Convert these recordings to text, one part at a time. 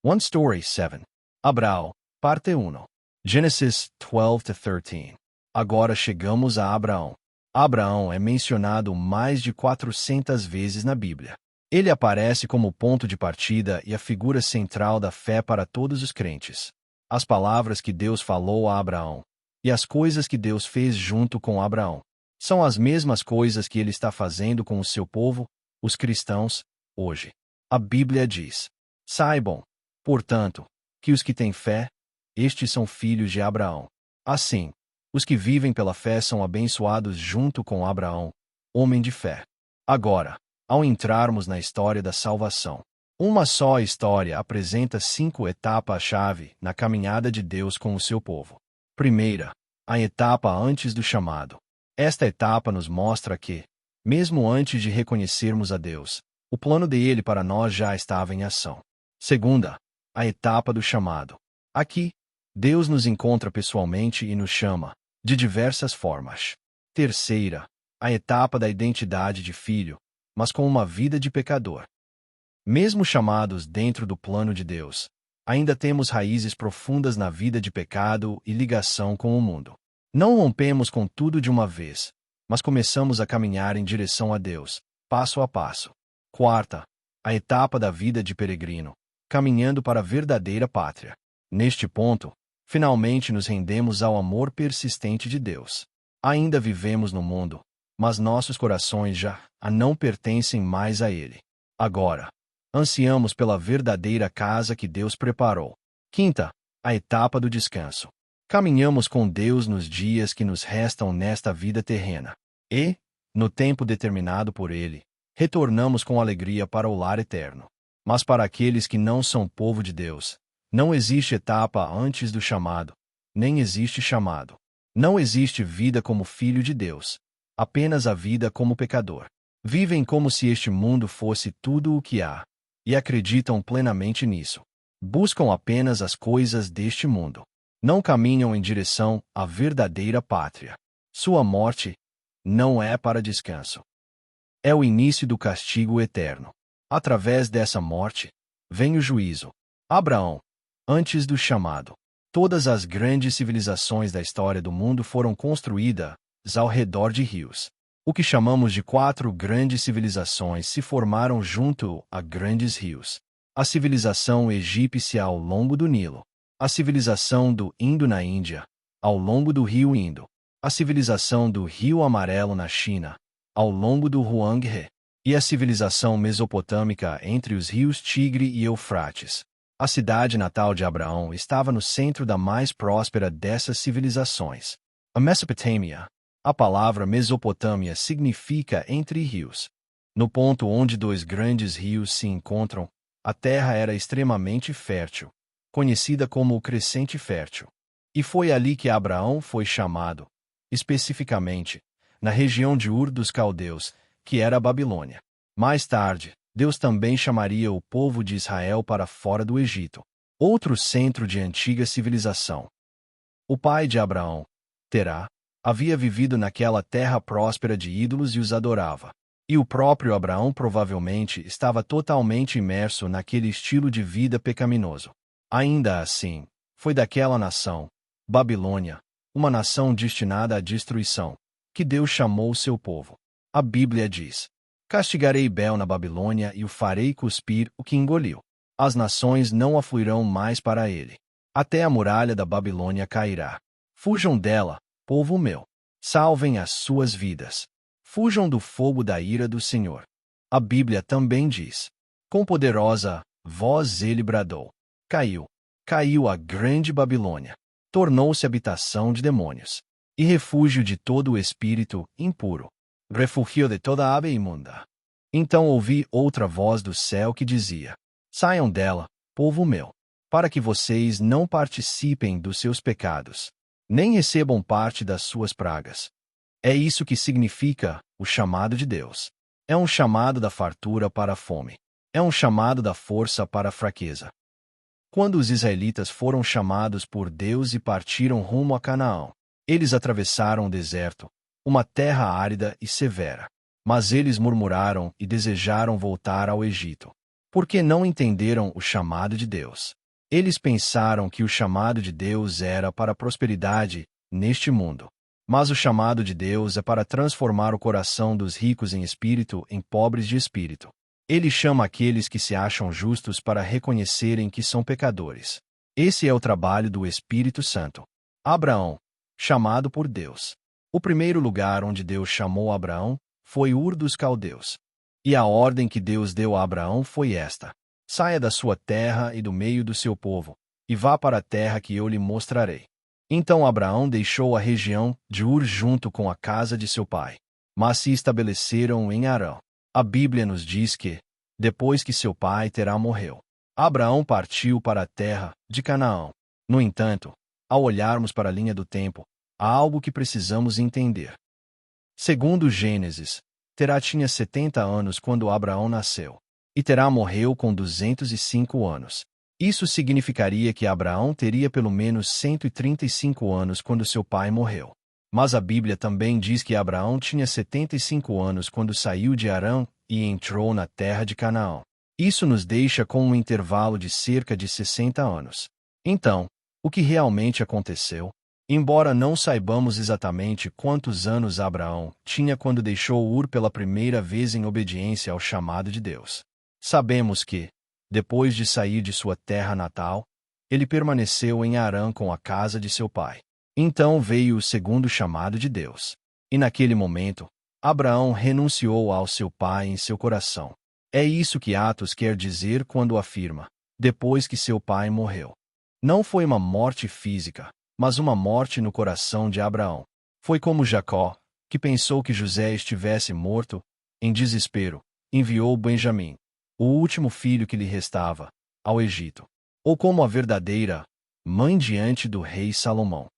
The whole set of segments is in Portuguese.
One Story 7. Abraão, parte 1. Gênesis 12-13. Agora chegamos a Abraão. Abraão é mencionado mais de 400 vezes na Bíblia. Ele aparece como o ponto de partida e a figura central da fé para todos os crentes. As palavras que Deus falou a Abraão e as coisas que Deus fez junto com Abraão são as mesmas coisas que ele está fazendo com o seu povo, os cristãos, hoje. A Bíblia diz: saibam, portanto, que os que têm fé, estes são filhos de Abraão. Assim, os que vivem pela fé são abençoados junto com Abraão, homem de fé. Agora, ao entrarmos na história da salvação, uma só história apresenta 5 etapas-chave na caminhada de Deus com o seu povo. Primeira, a etapa antes do chamado. Esta etapa nos mostra que, mesmo antes de reconhecermos a Deus, o plano dele para nós já estava em ação. Segunda, a etapa do chamado. Aqui, Deus nos encontra pessoalmente e nos chama, de diversas formas. Terceira, a etapa da identidade de filho, mas com uma vida de pecador. Mesmo chamados dentro do plano de Deus, ainda temos raízes profundas na vida de pecado e ligação com o mundo. Não rompemos com tudo de uma vez, mas começamos a caminhar em direção a Deus, passo a passo. Quarta, a etapa da vida de peregrino, caminhando para a verdadeira pátria. Neste ponto, finalmente nos rendemos ao amor persistente de Deus. Ainda vivemos no mundo, mas nossos corações já não pertencem mais a Ele. Agora, ansiamos pela verdadeira casa que Deus preparou. Quinta, a etapa do descanso. Caminhamos com Deus nos dias que nos restam nesta vida terrena. E, no tempo determinado por Ele, retornamos com alegria para o lar eterno. Mas para aqueles que não são povo de Deus, não existe etapa antes do chamado, nem existe chamado. Não existe vida como filho de Deus, apenas a vida como pecador. Vivem como se este mundo fosse tudo o que há, e acreditam plenamente nisso. Buscam apenas as coisas deste mundo. Não caminham em direção à verdadeira pátria. Sua morte não é para descanso. É o início do castigo eterno. Através dessa morte, vem o juízo. Abraão, antes do chamado. Todas as grandes civilizações da história do mundo foram construídas ao redor de rios. O que chamamos de 4 grandes civilizações se formaram junto a grandes rios. A civilização egípcia ao longo do Nilo. A civilização do Indo na Índia, ao longo do rio Indo. A civilização do Rio Amarelo na China, ao longo do Huanghe. E a civilização mesopotâmica entre os rios Tigre e Eufrates. A cidade natal de Abraão estava no centro da mais próspera dessas civilizações. A Mesopotâmia. A palavra Mesopotâmia significa entre rios. No ponto onde 2 grandes rios se encontram, a terra era extremamente fértil, conhecida como o Crescente Fértil. E foi ali que Abraão foi chamado, especificamente, na região de Ur dos Caldeus, que era a Babilônia. Mais tarde, Deus também chamaria o povo de Israel para fora do Egito, outro centro de antiga civilização. O pai de Abraão, Terá, havia vivido naquela terra próspera de ídolos e os adorava. E o próprio Abraão provavelmente estava totalmente imerso naquele estilo de vida pecaminoso. Ainda assim, foi daquela nação, Babilônia, uma nação destinada à destruição, que Deus chamou seu povo. A Bíblia diz: castigarei Bel na Babilônia e o farei cuspir o que engoliu. As nações não afluirão mais para ele. Até a muralha da Babilônia cairá. Fujam dela, povo meu. Salvem as suas vidas. Fujam do fogo da ira do Senhor. A Bíblia também diz: com poderosa voz ele bradou. Caiu. Caiu a grande Babilônia. Tornou-se habitação de demônios. E refúgio de todo o espírito impuro. Refúgio de toda ave imunda. Então ouvi outra voz do céu que dizia: saiam dela, povo meu, para que vocês não participem dos seus pecados, nem recebam parte das suas pragas. É isso que significa o chamado de Deus. É um chamado da fartura para a fome. É um chamado da força para a fraqueza. Quando os israelitas foram chamados por Deus e partiram rumo a Canaã, eles atravessaram o deserto, uma terra árida e severa. Mas eles murmuraram e desejaram voltar ao Egito. Porque não entenderam o chamado de Deus. Eles pensaram que o chamado de Deus era para a prosperidade neste mundo. Mas o chamado de Deus é para transformar o coração dos ricos em espírito em pobres de espírito. Ele chama aqueles que se acham justos para reconhecerem que são pecadores. Esse é o trabalho do Espírito Santo. Abraão, chamado por Deus. O primeiro lugar onde Deus chamou Abraão foi Ur dos Caldeus. E a ordem que Deus deu a Abraão foi esta: saia da sua terra e do meio do seu povo, e vá para a terra que eu lhe mostrarei. Então Abraão deixou a região de Ur junto com a casa de seu pai, mas se estabeleceram em Harã. A Bíblia nos diz que, depois que seu pai Terá morreu, Abraão partiu para a terra de Canaã. No entanto, ao olharmos para a linha do tempo, há algo que precisamos entender. Segundo Gênesis, Terá tinha 70 anos quando Abraão nasceu, e Terá morreu com 205 anos. Isso significaria que Abraão teria pelo menos 135 anos quando seu pai morreu. Mas a Bíblia também diz que Abraão tinha 75 anos quando saiu de Harã e entrou na terra de Canaã. Isso nos deixa com um intervalo de cerca de 60 anos. Então, o que realmente aconteceu? Embora não saibamos exatamente quantos anos Abraão tinha quando deixou Ur pela primeira vez em obediência ao chamado de Deus, sabemos que, depois de sair de sua terra natal, ele permaneceu em Harã com a casa de seu pai. Então veio o segundo chamado de Deus. E naquele momento, Abraão renunciou ao seu pai em seu coração. É isso que Atos quer dizer quando afirma, depois que seu pai morreu. Não foi uma morte física, mas uma morte no coração de Abraão. Foi como Jacó, que pensou que José estivesse morto, em desespero, enviou Benjamim, o último filho que lhe restava, ao Egito. Ou como a verdadeira mãe diante do rei Salomão,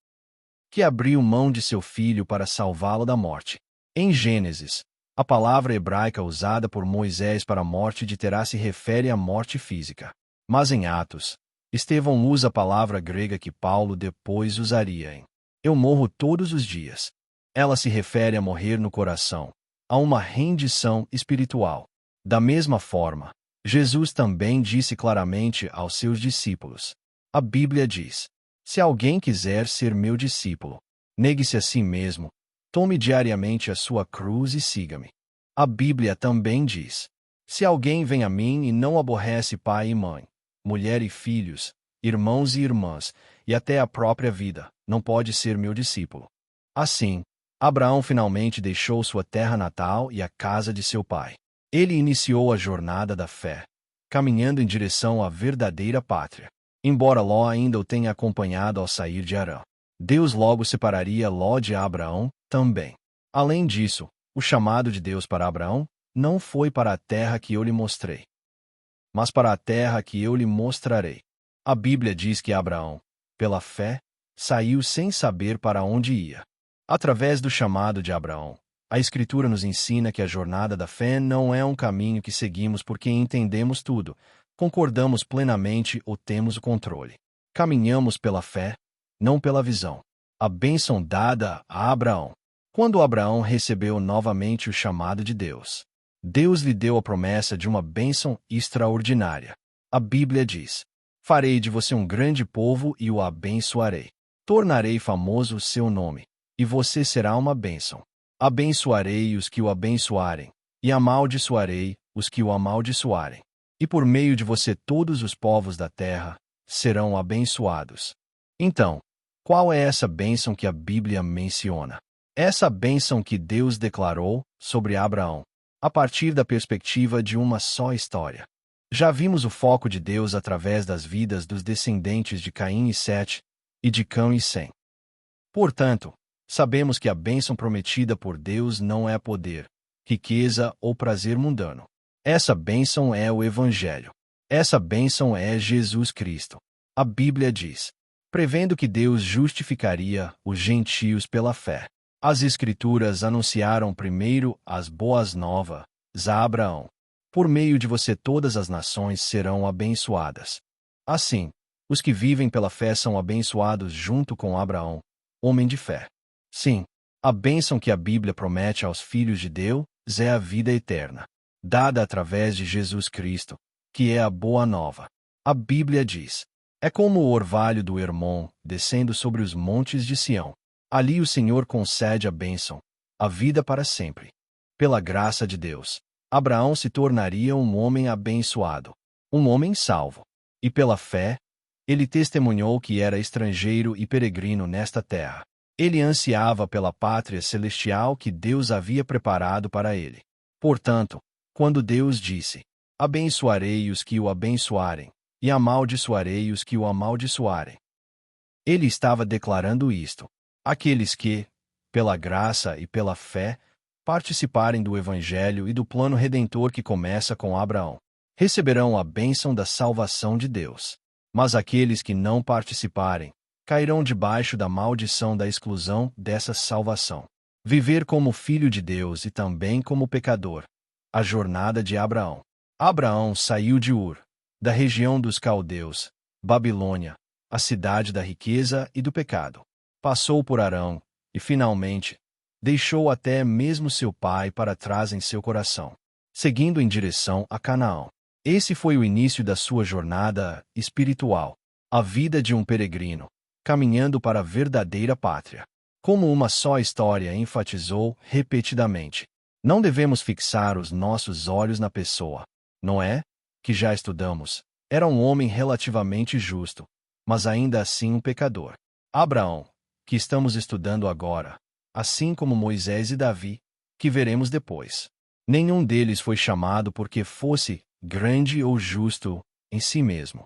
que abriu mão de seu filho para salvá-lo da morte. Em Gênesis, a palavra hebraica usada por Moisés para a morte de Terá se refere à morte física. Mas em Atos, Estevão usa a palavra grega que Paulo depois usaria em eu morro todos os dias. Ela se refere a morrer no coração, a uma rendição espiritual. Da mesma forma, Jesus também disse claramente aos seus discípulos. A Bíblia diz: se alguém quiser ser meu discípulo, negue-se a si mesmo, tome diariamente a sua cruz e siga-me. A Bíblia também diz: se alguém vem a mim e não aborrece pai e mãe, mulher e filhos, irmãos e irmãs, e até a própria vida, não pode ser meu discípulo. Assim, Abraão finalmente deixou sua terra natal e a casa de seu pai. Ele iniciou a jornada da fé, caminhando em direção à verdadeira pátria. Embora Ló ainda o tenha acompanhado ao sair de Harã, Deus logo separaria Ló de Abraão também. Além disso, o chamado de Deus para Abraão não foi para a terra que eu lhe mostrei, mas para a terra que eu lhe mostrarei. A Bíblia diz que Abraão, pela fé, saiu sem saber para onde ia. Através do chamado de Abraão, a Escritura nos ensina que a jornada da fé não é um caminho que seguimos porque entendemos tudo, concordamos plenamente ou temos o controle. Caminhamos pela fé, não pela visão. A bênção dada a Abraão. Quando Abraão recebeu novamente o chamado de Deus, Deus lhe deu a promessa de uma bênção extraordinária. A Bíblia diz: farei de você um grande povo e o abençoarei. Tornarei famoso o seu nome, e você será uma bênção. Abençoarei os que o abençoarem, e amaldiçoarei os que o amaldiçoarem. E por meio de você todos os povos da terra serão abençoados. Então, qual é essa bênção que a Bíblia menciona? Essa bênção que Deus declarou sobre Abraão, a partir da perspectiva de uma só história. Já vimos o foco de Deus através das vidas dos descendentes de Caim e Sete, e de Cão e Sem. Portanto, sabemos que a bênção prometida por Deus não é poder, riqueza ou prazer mundano. Essa bênção é o Evangelho. Essa bênção é Jesus Cristo. A Bíblia diz: prevendo que Deus justificaria os gentios pela fé. As Escrituras anunciaram primeiro as boas novas a Abraão. Por meio de você todas as nações serão abençoadas. Assim, os que vivem pela fé são abençoados junto com Abraão, homem de fé. Sim, a bênção que a Bíblia promete aos filhos de Deus é a vida eterna, dada através de Jesus Cristo, que é a boa nova. A Bíblia diz: é como o orvalho do Hermon, descendo sobre os montes de Sião. Ali o Senhor concede a bênção, a vida para sempre. Pela graça de Deus, Abraão se tornaria um homem abençoado, um homem salvo. E pela fé, ele testemunhou que era estrangeiro e peregrino nesta terra. Ele ansiava pela pátria celestial que Deus havia preparado para ele. Portanto, quando Deus disse: abençoarei os que o abençoarem, e amaldiçoarei os que o amaldiçoarem, ele estava declarando isto: aqueles que, pela graça e pela fé, participarem do Evangelho e do plano redentor que começa com Abraão, receberão a bênção da salvação de Deus. Mas aqueles que não participarem, cairão debaixo da maldição da exclusão dessa salvação. Viver como filho de Deus e também como pecador. A jornada de Abraão. Abraão saiu de Ur, da região dos caldeus, Babilônia, a cidade da riqueza e do pecado. Passou por Arão, e finalmente, deixou até mesmo seu pai para trás em seu coração, seguindo em direção a Canaã. Esse foi o início da sua jornada espiritual, a vida de um peregrino, caminhando para a verdadeira pátria. Como uma só história enfatizou repetidamente, não devemos fixar os nossos olhos na pessoa. Noé, que já estudamos, era um homem relativamente justo, mas ainda assim um pecador. Abraão, que estamos estudando agora, assim como Moisés e Davi, que veremos depois. Nenhum deles foi chamado porque fosse grande ou justo em si mesmo.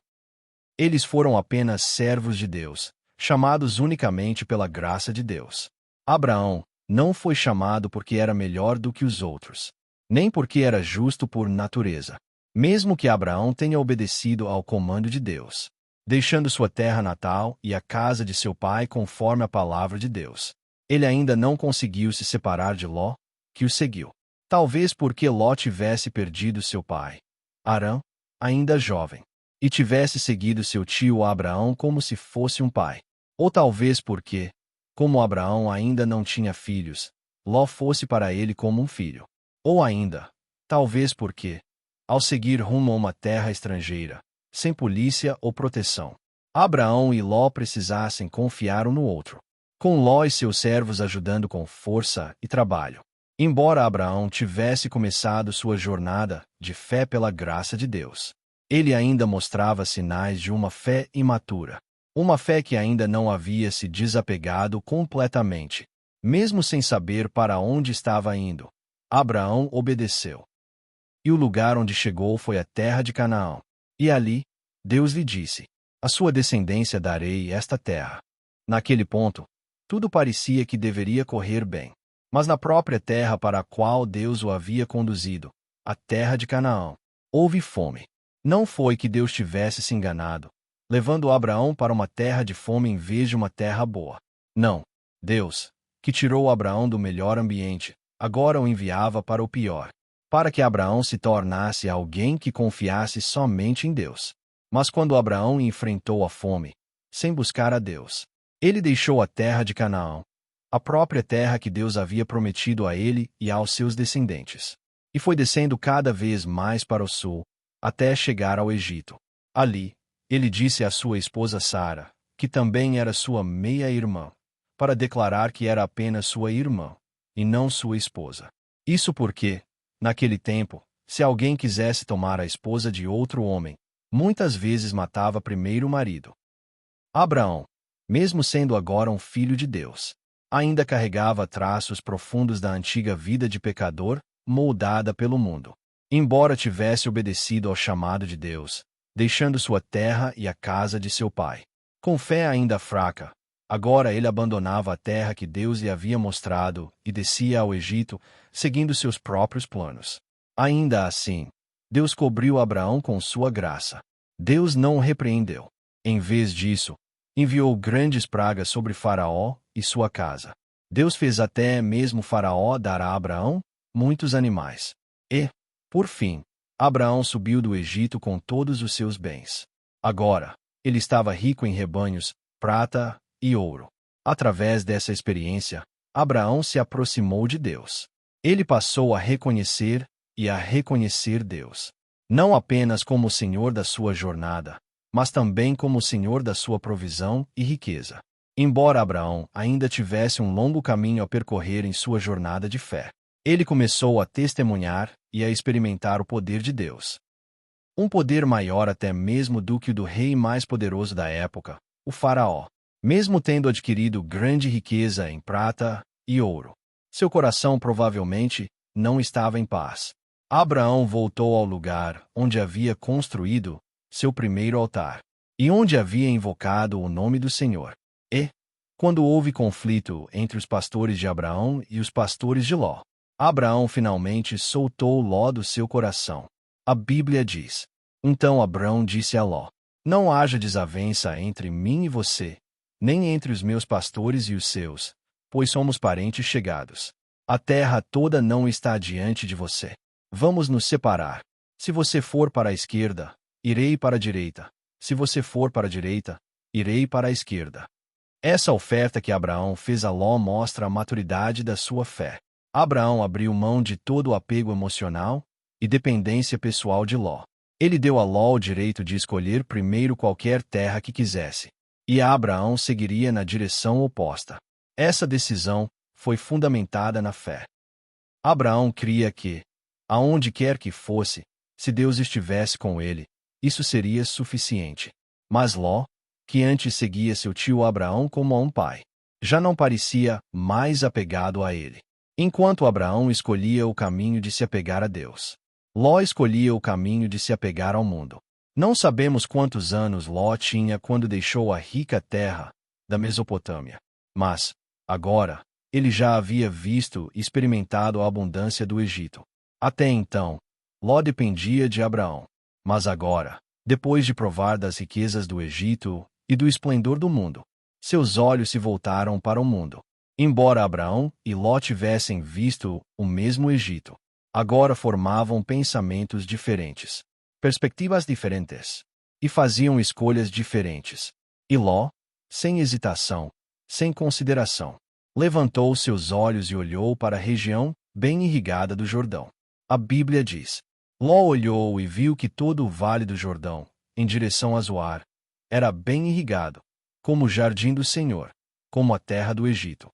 Eles foram apenas servos de Deus, chamados unicamente pela graça de Deus. Abraão não foi chamado porque era melhor do que os outros, nem porque era justo por natureza. Mesmo que Abraão tenha obedecido ao comando de Deus, deixando sua terra natal e a casa de seu pai conforme a palavra de Deus, ele ainda não conseguiu se separar de Ló, que o seguiu. Talvez porque Ló tivesse perdido seu pai, Arã, ainda jovem, e tivesse seguido seu tio Abraão como se fosse um pai. Ou talvez porque, como Abraão ainda não tinha filhos, Ló fosse para ele como um filho. Ou ainda, talvez porque, ao seguir rumo a uma terra estrangeira, sem polícia ou proteção, Abraão e Ló precisassem confiar um no outro, com Ló e seus servos ajudando com força e trabalho. Embora Abraão tivesse começado sua jornada de fé pela graça de Deus, ele ainda mostrava sinais de uma fé imatura, uma fé que ainda não havia se desapegado completamente. Mesmo sem saber para onde estava indo, Abraão obedeceu. E o lugar onde chegou foi a terra de Canaã. E ali, Deus lhe disse: a sua descendência darei esta terra. Naquele ponto, tudo parecia que deveria correr bem. Mas na própria terra para a qual Deus o havia conduzido, a terra de Canaã, houve fome. Não foi que Deus tivesse se enganado, levando Abraão para uma terra de fome em vez de uma terra boa. Não. Deus, que tirou Abraão do melhor ambiente, agora o enviava para o pior, para que Abraão se tornasse alguém que confiasse somente em Deus. Mas quando Abraão enfrentou a fome, sem buscar a Deus, ele deixou a terra de Canaã, a própria terra que Deus havia prometido a ele e aos seus descendentes, e foi descendo cada vez mais para o sul, até chegar ao Egito. Ali, ele disse à sua esposa Sara, que também era sua meia-irmã, para declarar que era apenas sua irmã, e não sua esposa. Isso porque, naquele tempo, se alguém quisesse tomar a esposa de outro homem, muitas vezes matava primeiro o marido. Abraão, mesmo sendo agora um filho de Deus, ainda carregava traços profundos da antiga vida de pecador, moldada pelo mundo. Embora tivesse obedecido ao chamado de Deus, deixando sua terra e a casa de seu pai, com fé ainda fraca, agora ele abandonava a terra que Deus lhe havia mostrado e descia ao Egito, seguindo seus próprios planos. Ainda assim, Deus cobriu Abraão com sua graça. Deus não o repreendeu. Em vez disso, enviou grandes pragas sobre Faraó e sua casa. Deus fez até mesmo Faraó dar a Abraão muitos animais. E, por fim, Abraão subiu do Egito com todos os seus bens. Agora, ele estava rico em rebanhos, prata e ouro. Através dessa experiência, Abraão se aproximou de Deus. Ele passou a reconhecer e a reconhecer Deus. não apenas como o Senhor da sua jornada, mas também como o Senhor da sua provisão e riqueza. Embora Abraão ainda tivesse um longo caminho a percorrer em sua jornada de fé, ele começou a testemunhar e a experimentar o poder de Deus. Um poder maior até mesmo do que o do rei mais poderoso da época, o Faraó. Mesmo tendo adquirido grande riqueza em prata e ouro, seu coração provavelmente não estava em paz. Abraão voltou ao lugar onde havia construído seu primeiro altar e onde havia invocado o nome do Senhor. E, quando houve conflito entre os pastores de Abraão e os pastores de Ló, Abraão finalmente soltou Ló do seu coração. A Bíblia diz: Então Abraão disse a Ló: Não haja desavença entre mim e você, nem entre os meus pastores e os seus, pois somos parentes chegados. A terra toda não está diante de você. Vamos nos separar. Se você for para a esquerda, irei para a direita. Se você for para a direita, irei para a esquerda. Essa oferta que Abraão fez a Ló mostra a maturidade da sua fé. Abraão abriu mão de todo o apego emocional e dependência pessoal de Ló. Ele deu a Ló o direito de escolher primeiro qualquer terra que quisesse, e Abraão seguiria na direção oposta. Essa decisão foi fundamentada na fé. Abraão cria que, aonde quer que fosse, se Deus estivesse com ele, isso seria suficiente. Mas Ló, que antes seguia seu tio Abraão como a um pai, já não parecia mais apegado a ele. Enquanto Abraão escolhia o caminho de se apegar a Deus, Ló escolhia o caminho de se apegar ao mundo. Não sabemos quantos anos Ló tinha quando deixou a rica terra da Mesopotâmia, mas, agora, ele já havia visto e experimentado a abundância do Egito. Até então, Ló dependia de Abraão, mas agora, depois de provar das riquezas do Egito e do esplendor do mundo, seus olhos se voltaram para o mundo. Embora Abraão e Ló tivessem visto o mesmo Egito, agora formavam pensamentos diferentes, perspectivas diferentes, e faziam escolhas diferentes. E Ló, sem hesitação, sem consideração, levantou seus olhos e olhou para a região bem irrigada do Jordão. A Bíblia diz: Ló olhou e viu que todo o vale do Jordão, em direção a Zoar, era bem irrigado, como o jardim do Senhor, como a terra do Egito.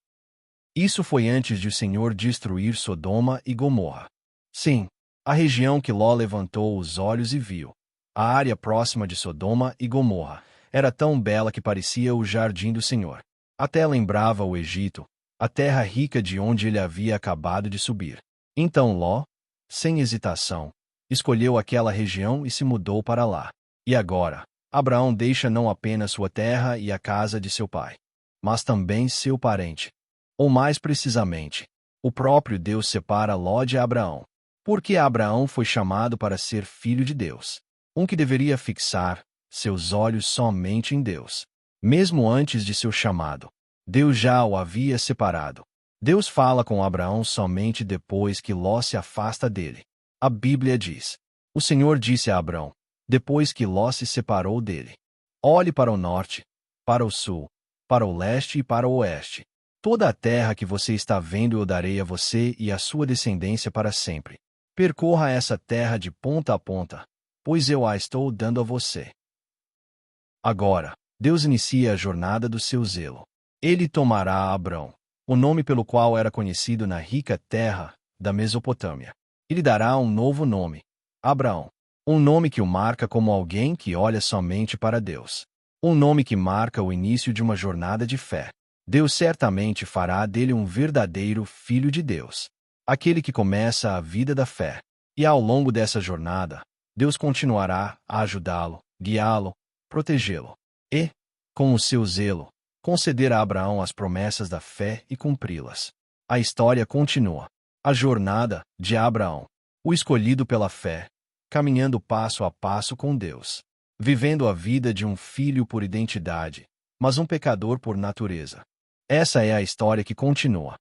Isso foi antes de o Senhor destruir Sodoma e Gomorra. Sim, a região que Ló levantou os olhos e viu, a área próxima de Sodoma e Gomorra, era tão bela que parecia o jardim do Senhor. Até lembrava o Egito, a terra rica de onde ele havia acabado de subir. Então Ló, sem hesitação, escolheu aquela região e se mudou para lá. E agora, Abraão deixa não apenas sua terra e a casa de seu pai, mas também seu parente. Ou mais precisamente, o próprio Deus separa Ló de Abraão, porque Abraão foi chamado para ser filho de Deus, um que deveria fixar seus olhos somente em Deus. Mesmo antes de seu chamado, Deus já o havia separado. Deus fala com Abraão somente depois que Ló se afasta dele. A Bíblia diz: O Senhor disse a Abraão, depois que Ló se separou dele: Olhe para o norte, para o sul, para o leste e para o oeste. Toda a terra que você está vendo eu darei a você e à sua descendência para sempre. Percorra essa terra de ponta a ponta, pois eu a estou dando a você. Agora, Deus inicia a jornada do seu zelo. Ele tomará a Abrão, o nome pelo qual era conhecido na rica terra da Mesopotâmia. Ele dará um novo nome, Abraão, um nome que o marca como alguém que olha somente para Deus. Um nome que marca o início de uma jornada de fé. Deus certamente fará dele um verdadeiro filho de Deus, aquele que começa a vida da fé. E ao longo dessa jornada, Deus continuará a ajudá-lo, guiá-lo, protegê-lo e, com o seu zelo, conceder a Abraão as promessas da fé e cumpri-las. A história continua. A jornada de Abraão, o escolhido pela fé, caminhando passo a passo com Deus, vivendo a vida de um filho por identidade, mas um pecador por natureza. Essa é a história que continua.